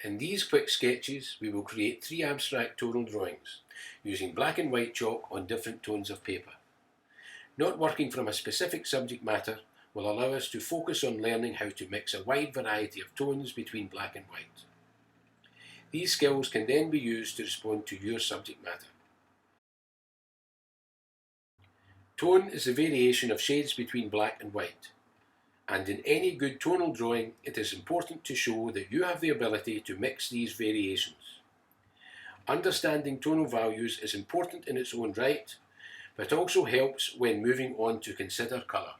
In these quick sketches, we will create 3 abstract tonal drawings, using black and white chalk on different tones of paper. Not working from a specific subject matter will allow us to focus on learning how to mix a wide variety of tones between black and white. These skills can then be used to respond to your subject matter. Tone is the variation of shades between black and white, and in any good tonal drawing it is important to show that you have the ability to mix these variations. Understanding tonal values is important in its own right, but also helps when moving on to consider colour.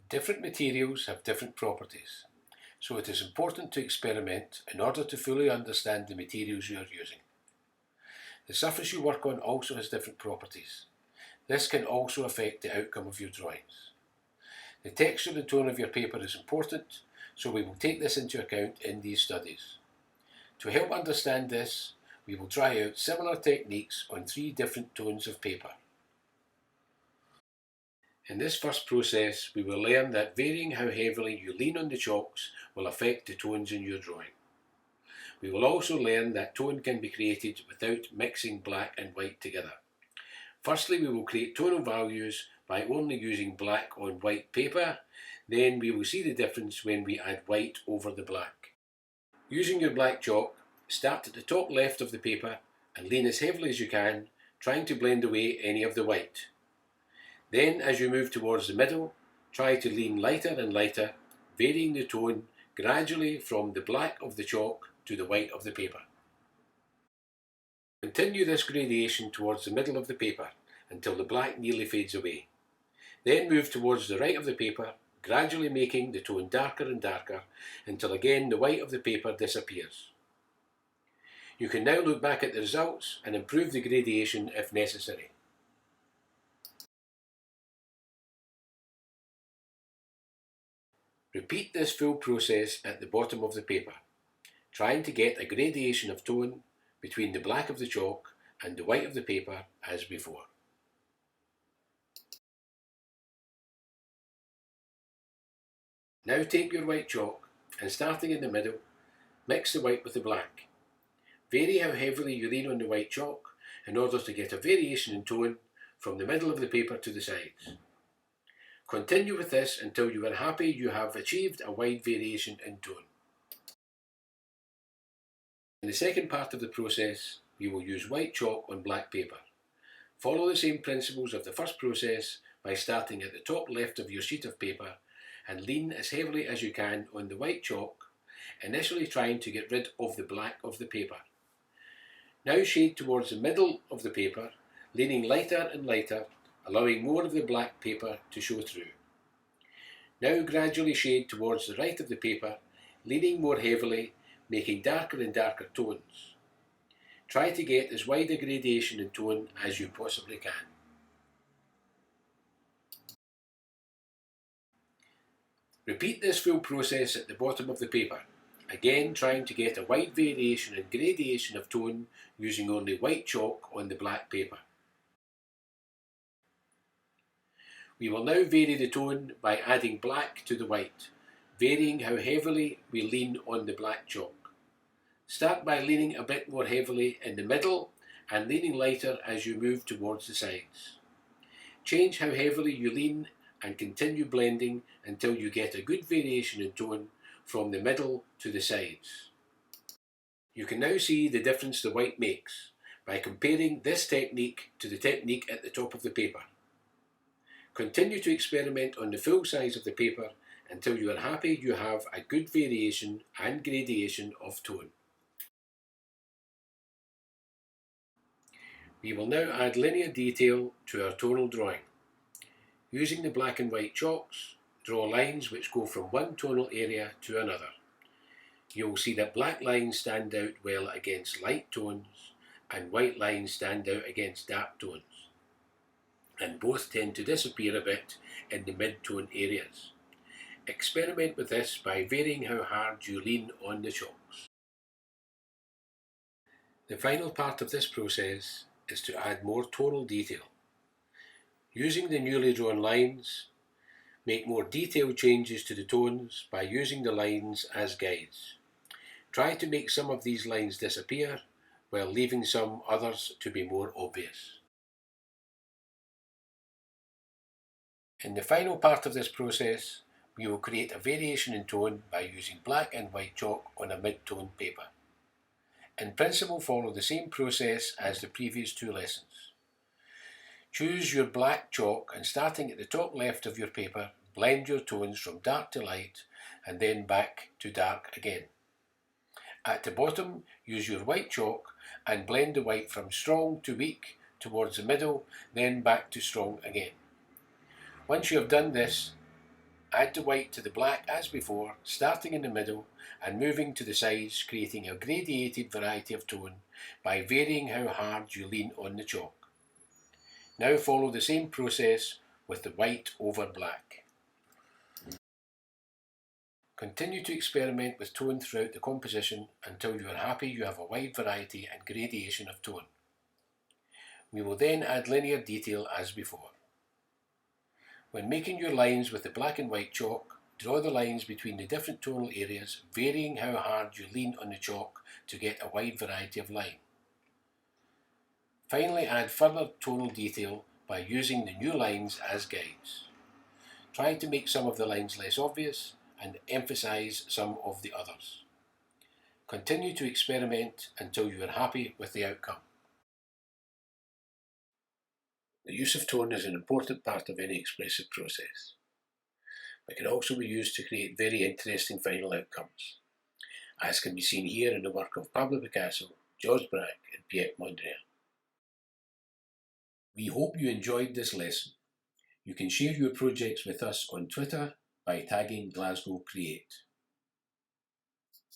Different materials have different properties, so it is important to experiment in order to fully understand the materials you are using. The surface you work on also has different properties. This can also affect the outcome of your drawings. The texture and tone of your paper is important, so we will take this into account in these studies. To help understand this, we will try out similar techniques on 3 different tones of paper. In this first process, we will learn that varying how heavily you lean on the chalks will affect the tones in your drawing. We will also learn that tone can be created without mixing black and white together. Firstly, we will create tonal values by only using black on white paper. Then we will see the difference when we add white over the black. Using your black chalk, start at the top left of the paper and lean as heavily as you can, trying to blend away any of the white. Then, as you move towards the middle, try to lean lighter and lighter, varying the tone gradually from the black of the chalk to the white of the paper. Continue this gradation towards the middle of the paper until the black nearly fades away. Then move towards the right of the paper, gradually making the tone darker and darker until again the white of the paper disappears. You can now look back at the results and improve the gradation if necessary. Repeat this full process at the bottom of the paper, trying to get a gradation of tone between the black of the chalk and the white of the paper as before. Now take your white chalk and, starting in the middle, mix the white with the black. Vary how heavily you lean on the white chalk in order to get a variation in tone from the middle of the paper to the sides. Continue with this until you are happy you have achieved a wide variation in tone. In the second part of the process, we will use white chalk on black paper. Follow the same principles of the first process by starting at the top left of your sheet of paper and lean as heavily as you can on the white chalk, initially trying to get rid of the black of the paper. Now shade towards the middle of the paper, leaning lighter and lighter, allowing more of the black paper to show through. Now gradually shade towards the right of the paper, leaning more heavily, making darker and darker tones. Try to get as wide a gradation in tone as you possibly can. Repeat this full process at the bottom of the paper, again trying to get a wide variation and gradation of tone using only white chalk on the black paper. We will now vary the tone by adding black to the white, varying how heavily we lean on the black chalk. Start by leaning a bit more heavily in the middle and leaning lighter as you move towards the sides. Change how heavily you lean and continue blending until you get a good variation in tone from the middle to the sides. You can now see the difference the white makes by comparing this technique to the technique at the top of the paper. Continue to experiment on the full size of the paper until you are happy you have a good variation and gradation of tone. We will now add linear detail to our tonal drawing. Using the black and white chalks, draw lines which go from one tonal area to another. You will see that black lines stand out well against light tones and white lines stand out against dark tones, and both tend to disappear a bit in the mid-tone areas. Experiment with this by varying how hard you lean on the chalks. The final part of this process is to add more tonal detail. Using the newly drawn lines, Make more detailed changes to the tones by using the lines as guides. Try to make some of these lines disappear while leaving some others to be more obvious. In the final part of this process, we will create a variation in tone by using black and white chalk on a mid-tone paper. In principle, follow the same process as the previous two lessons. Choose your black chalk and starting at the top left of your paper, blend your tones from dark to light and then back to dark again. At the bottom, use your white chalk and blend the white from strong to weak towards the middle, then back to strong again. Once you have done this, add the white to the black as before, starting in the middle and moving to the sides, creating a gradated variety of tone by varying how hard you lean on the chalk. Now follow the same process with the white over black. Continue to experiment with tone throughout the composition until you are happy you have a wide variety and gradation of tone. We will then add linear detail as before. When making your lines with the black and white chalk, draw the lines between the different tonal areas, varying how hard you lean on the chalk to get a wide variety of line. Finally, add further tonal detail by using the new lines as guides. Try to make some of the lines less obvious and emphasize some of the others. Continue to experiment until you are happy with the outcome. The use of tone is an important part of any expressive process, but can also be used to create very interesting final outcomes, as can be seen here in the work of Pablo Picasso, Georges Braque and Pierre Mondrian. We hope you enjoyed this lesson. You can share your projects with us on Twitter by tagging Glasgow Create.